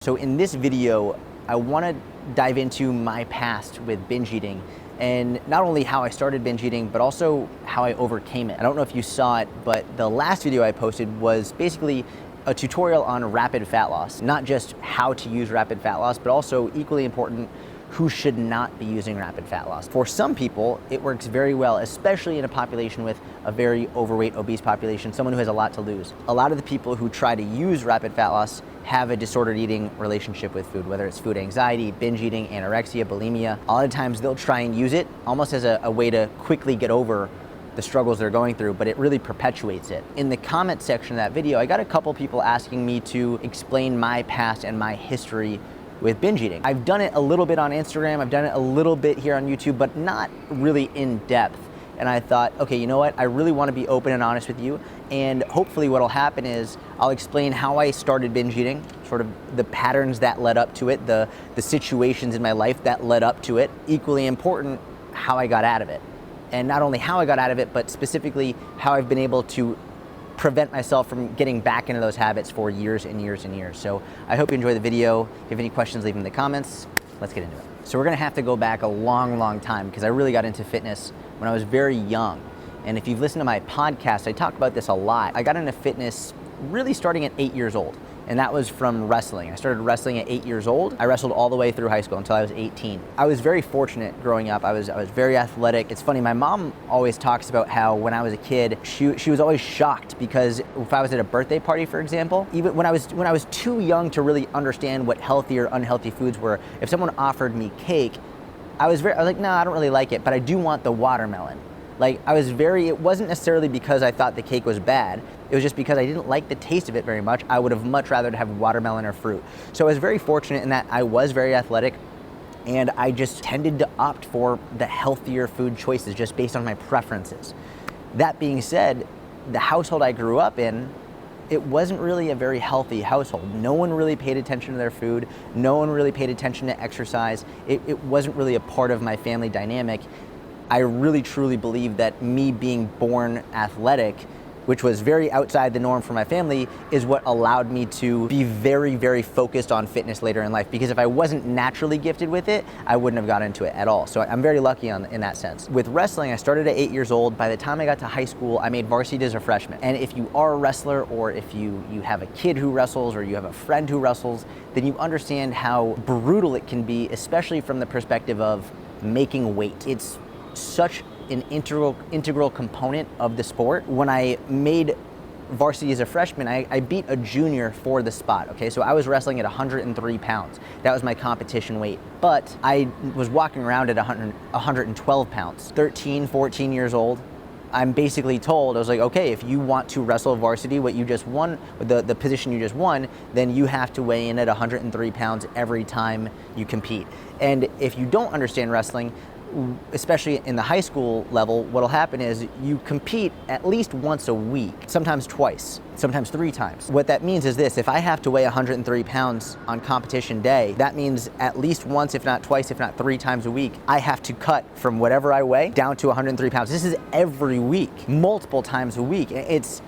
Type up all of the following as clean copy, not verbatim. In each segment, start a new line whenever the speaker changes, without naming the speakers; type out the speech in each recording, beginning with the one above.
So in this video, I want to dive into my past with binge eating and not only how I started binge eating, but also how I overcame it. I don't know if you saw it, but the last video I posted was basically a tutorial on rapid fat loss. Not just how to use rapid fat loss, but also equally important, who should not be using rapid fat loss. For some people, it works very well, especially in a population with a very overweight, obese population, someone who has a lot to lose. A lot of the people who try to use rapid fat loss have a disordered eating relationship with food, whether it's food anxiety, binge eating, anorexia, bulimia. A lot of times they'll try and use it almost as a way to quickly get over the struggles they're going through, but it really perpetuates it. In the comment section of that video, I got a couple people asking me to explain my past and my history with binge eating. I've done it a little bit on Instagram, I've done it a little bit here on YouTube, but not really in depth. And I thought, okay, you know what? I really want to be open and honest with you. And hopefully what'll happen is I'll explain how I started binge eating, sort of the patterns that led up to it, the situations in my life that led up to it. Equally important, how I got out of it. And not only how I got out of it, but specifically how I've been able to prevent myself from getting back into those habits for years and years and years. So I hope you enjoy the video. If you have any questions, leave them in the comments. Let's get into it. So we're gonna have to go back a long, long time because I really got into fitness when I was very young. And if you've listened to my podcast, I talk about this a lot. I got into fitness really starting at 8 years old. And that was from wrestling. I started wrestling at 8 years old. I wrestled all the way through high school until I was 18. I was very fortunate growing up. I was very athletic. It's funny, my mom always talks about how when I was a kid, she was always shocked because if I was at a birthday party, for example, even when I was too young to really understand what healthy or unhealthy foods were, if someone offered me cake, I was like, no, I don't really like it, but I do want the watermelon. Like it wasn't necessarily because I thought the cake was bad. It was just because I didn't like the taste of it very much. I would have much rather have watermelon or fruit. So I was very fortunate in that I was very athletic and I just tended to opt for the healthier food choices just based on my preferences. That being said, the household I grew up in, it wasn't really a very healthy household. No one really paid attention to their food. No one really paid attention to exercise. It wasn't really a part of my family dynamic. I really truly believe that me being born athletic, which was very outside the norm for my family, is what allowed me to be very, very focused on fitness later in life. Because if I wasn't naturally gifted with it, I wouldn't have got into it at all. So I'm very lucky in that sense. With wrestling, I started at 8 years old. By the time I got to high school, I made varsity as a freshman. And if you are a wrestler, or if you have a kid who wrestles, or you have a friend who wrestles, then you understand how brutal it can be, especially from the perspective of making weight. It's such an integral component of the sport. When I made varsity as a freshman, I beat a junior for the spot, okay? So I was wrestling at 103 pounds. That was my competition weight. But I was walking around at 112 pounds. 13, 14 years old. I'm basically told, I was like, okay, if you want to wrestle varsity, what you just won, the position you just won, then you have to weigh in at 103 pounds every time you compete. And if you don't understand wrestling, especially in the high school level, what'll happen is you compete at least once a week, sometimes twice, sometimes 3 times. What that means is this: if I have to weigh 103 pounds on competition day, that means at least once, if not twice, if not 3 times a week, I have to cut from whatever I weigh down to 103 pounds. This is every week, multiple times a week. It's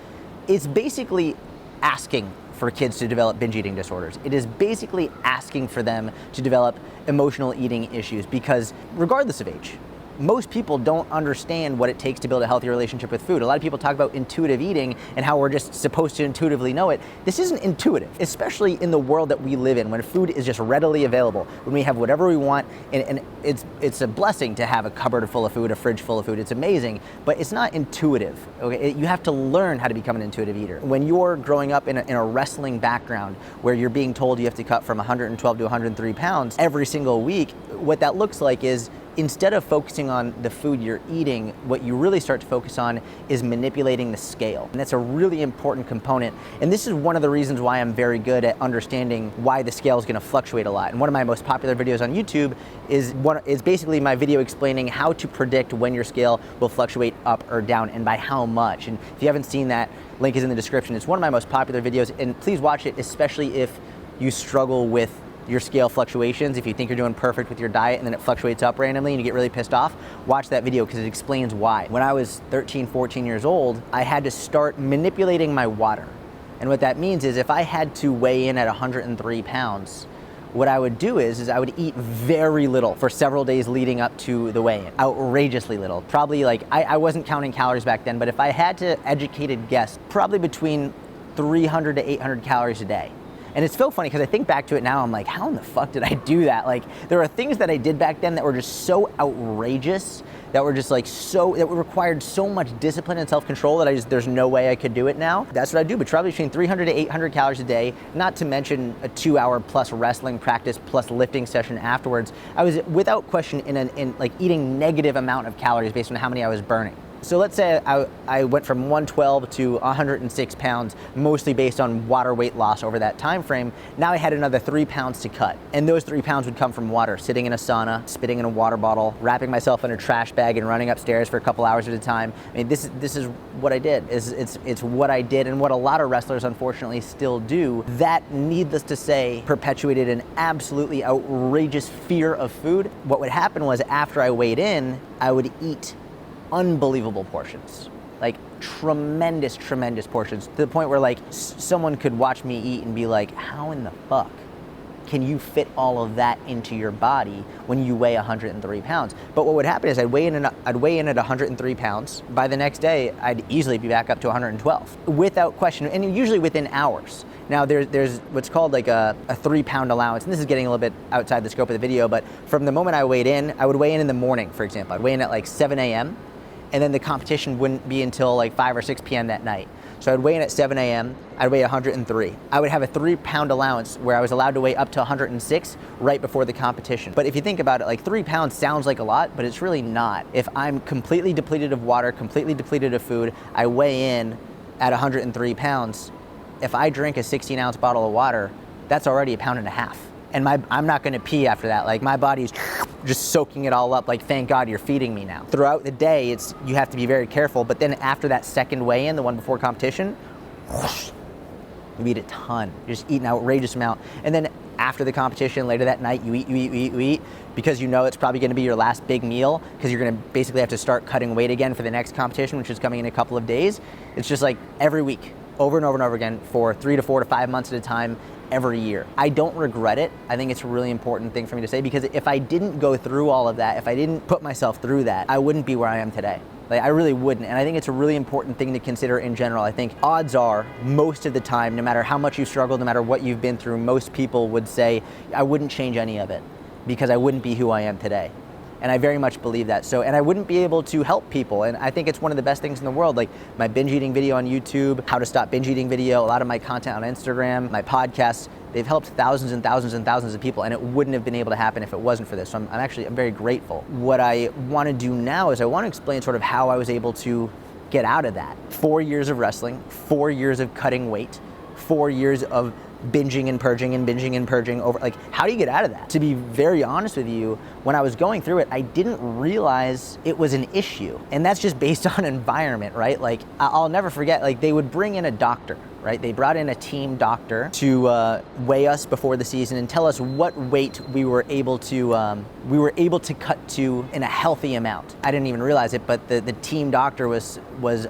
basically asking for kids to develop binge eating disorders. It is basically asking for them to develop emotional eating issues, because regardless of age, most people don't understand what it takes to build a healthy relationship with food. A lot of people talk about intuitive eating and how we're just supposed to intuitively know it. This isn't intuitive, especially in the world that we live in, when food is just readily available, when we have whatever we want, and it's a blessing to have a cupboard full of food, a fridge full of food. It's amazing, but it's not intuitive. Okay, you have to learn how to become an intuitive eater. When you're growing up in a wrestling background where you're being told you have to cut from 112 to 103 pounds every single week, what that looks like is, instead of focusing on the food you're eating, what you really start to focus on is manipulating the scale. And that's a really important component. And this is one of the reasons why I'm very good at understanding why the scale is going to fluctuate a lot. And one of my most popular videos on YouTube is basically my video explaining how to predict when your scale will fluctuate up or down and by how much. And if you haven't seen that, link is in the description. It's one of my most popular videos, and please watch it, especially if you struggle with your scale fluctuations. If you think you're doing perfect with your diet and then it fluctuates up randomly and you get really pissed off, watch that video because it explains why. When I was 13, 14 years old, I had to start manipulating my water. And what that means is if I had to weigh in at 103 pounds, what I would do is I would eat very little for several days leading up to the weigh-in. Outrageously little. Probably like, I wasn't counting calories back then, but if I had to educated guess, probably between 300 to 800 calories a day. And it's so funny because I think back to it now, I'm like, how in the fuck did I do that? Like, there are things that I did back then that were just so outrageous, that were just like that required so much discipline and self-control that there's no way I could do it now. That's what I do, but probably between 300 to 800 calories a day, not to mention a 2-hour plus wrestling practice plus lifting session afterwards. I was without question in like eating negative amount of calories based on how many I was burning. So let's say I went from 112 to 106 pounds, mostly based on water weight loss over that time frame. Now I had another 3 pounds to cut. And those 3 pounds would come from water, sitting in a sauna, spitting in a water bottle, wrapping myself in a trash bag and running upstairs for a couple hours at a time. I mean, this is what I did. It's what I did and what a lot of wrestlers unfortunately still do. That, needless to say, perpetuated an absolutely outrageous fear of food. What would happen was after I weighed in, I would eat unbelievable portions, like tremendous portions, to the point where like someone could watch me eat and be like, how in the fuck can you fit all of that into your body when you weigh 103 pounds? But what would happen is I'd weigh in at 103 pounds. By the next day, I'd easily be back up to 112 without question, and usually within hours. Now there's what's called like a 3 pound allowance, and this is getting a little bit outside the scope of the video, but from the moment I weighed in, I would weigh in the morning, for example. I'd weigh in at like 7 a.m. and then the competition wouldn't be until like 5 or 6 p.m. that night. So I'd weigh in at 7 a.m., I'd weigh 103. I would have a 3 pound allowance where I was allowed to weigh up to 106 right before the competition. But if you think about it, like 3 pounds sounds like a lot, but it's really not. If I'm completely depleted of water, completely depleted of food, I weigh in at 103 pounds. If I drink a 16-ounce bottle of water, that's already 1.5 pounds. And I'm not gonna pee after that. Like, my body's just soaking it all up, like, thank God you're feeding me now. Throughout the day, you have to be very careful, but then after that second weigh-in, the one before competition, whoosh, you eat a ton. You just eat an outrageous amount. And then after the competition, later that night, you eat, because you know it's probably gonna be your last big meal, because you're gonna basically have to start cutting weight again for the next competition, which is coming in a couple of days. It's just like every week, over and over and over again, for 3 to 4 to 5 months at a time, every year. I don't regret it. I think it's a really important thing for me to say, because if I didn't go through all of that, if I didn't put myself through that, I wouldn't be where I am today. Like, I really wouldn't. And I think it's a really important thing to consider in general. I think odds are, most of the time, no matter how much you've struggled, no matter what you've been through, most people would say, I wouldn't change any of it, because I wouldn't be who I am today. And I very much believe that. So, and I wouldn't be able to help people. And I think it's one of the best things in the world. Like my binge eating video on YouTube, how to stop binge eating video, a lot of my content on Instagram, my podcasts, they've helped thousands and thousands and thousands of people, and it wouldn't have been able to happen if it wasn't for this. So I'm very grateful. What I want to do now is I want to explain sort of how I was able to get out of that. 4 years of wrestling, 4 years of cutting weight, 4 years of binging and purging over, like, how do you get out of that? To be very honest with you, when I was going through it, I didn't realize it was an issue. And that's just based on environment, right? Like, I'll never forget, like, they would bring in a doctor, right? They brought in a team doctor to weigh us before the season and tell us what weight we were able to cut to in a healthy amount. I didn't even realize it, but the team doctor was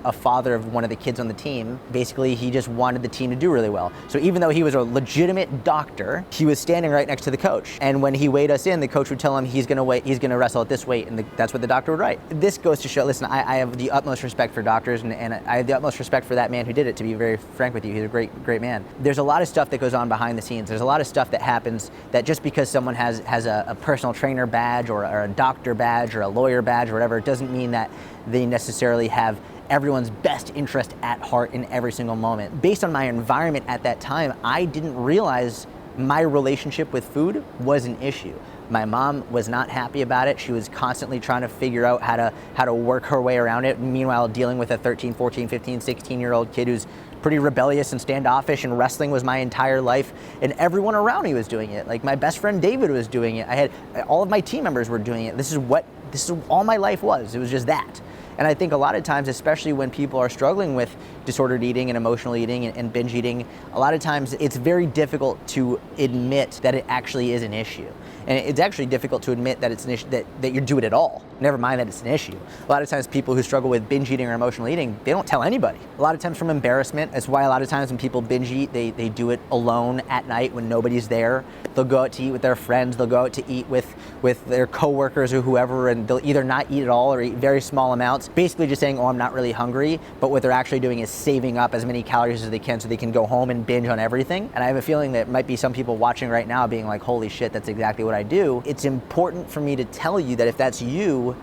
a father of one of the kids on the team. Basically, he just wanted the team to do really well. So even though he was a legitimate doctor, he was standing right next to the coach. And when he weighed us in, the coach would tell him he's gonna wrestle at this weight, and that's what the doctor would write. This goes to show, listen, I have the utmost respect for doctors, and I have the utmost respect for that man who did it, to be very frank with you. He's a great man. There's a lot of stuff that goes on behind the scenes. There's a lot of stuff that happens that just because someone has a personal trainer badge or a doctor badge or a lawyer badge or whatever, it doesn't mean that they necessarily have everyone's best interest at heart in every single moment. Based on my environment at that time, I didn't realize my relationship with food was an issue. My mom was not happy about it. She was constantly trying to figure out how to work her way around it. Meanwhile, dealing with a 13, 14, 15, 16-year-old kid who's pretty rebellious and standoffish, and wrestling was my entire life, and everyone around me was doing it. Like my best friend David was doing it. I had all of my team members were doing it. This is all my life was. It was just that. And I think a lot of times, especially when people are struggling with disordered eating and emotional eating and binge eating, a lot of times it's very difficult to admit that it actually is an issue. And it's actually difficult to admit that it's an issue, that you do it at all. Never mind that it's an issue. A lot of times people who struggle with binge eating or emotional eating, they don't tell anybody. A lot of times from embarrassment. That's why a lot of times when people binge eat, they do it alone at night when nobody's there. They'll go out to eat with their friends, they'll go out to eat with their coworkers or whoever, and they'll either not eat at all or eat very small amounts, basically just saying, oh, I'm not really hungry, but what they're actually doing is saving up as many calories as they can so they can go home and binge on everything. And I have a feeling that might be some people watching right now being like, holy shit, that's exactly what I do. It's important for me to tell you that if that's you,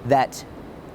that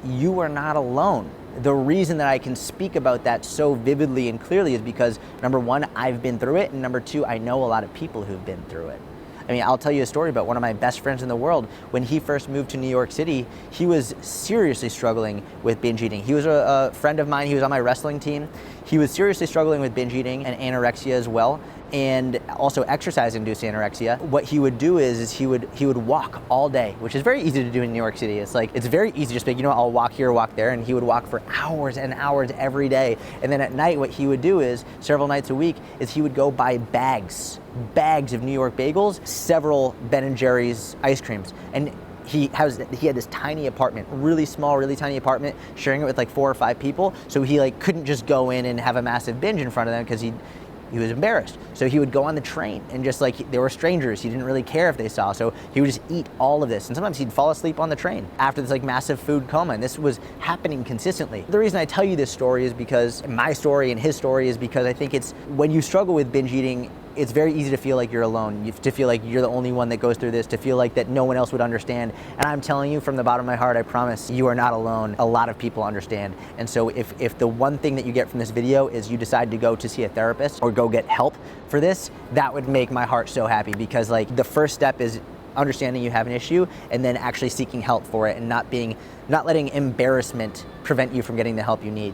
you are not alone. The reason that I can speak about that so vividly and clearly is because, number one, I've been through it, and number two, I know a lot of people who've been through it. I mean, I'll tell you a story about one of my best friends in the world. When he first moved to New York City, he was seriously struggling with binge eating. He was a friend of mine, he was on my wrestling team. He was seriously struggling with binge eating and anorexia as well, and also exercise-induced anorexia. What he would do is he would walk all day, which is very easy to do in New York City. It's very easy to just be, you know, I'll walk here, walk there, and he would walk for hours and hours every day. And then at night, what he would do is, several nights a week, is he would go buy bags of New York bagels, several Ben & Jerry's ice creams, and he had this tiny apartment, really small, really tiny apartment, sharing it with like 4 or 5 people. So he like couldn't just go in and have a massive binge in front of them because he was embarrassed. So he would go on the train and just like, they were strangers. He didn't really care if they saw. So he would just eat all of this. And sometimes he'd fall asleep on the train after this like massive food coma. And this was happening consistently. The reason I tell you this story is because my story and his story is because I think it's when you struggle with binge eating, it's very easy to feel like you're alone, to feel like you're the only one that goes through this, to feel like that no one else would understand. And I'm telling you from the bottom of my heart, I promise you are not alone. A lot of people understand. And so if the one thing that you get from this video is you decide to go to see a therapist or go get help for this, that would make my heart so happy, because like the first step is understanding you have an issue and then actually seeking help for it and not letting embarrassment prevent you from getting the help you need.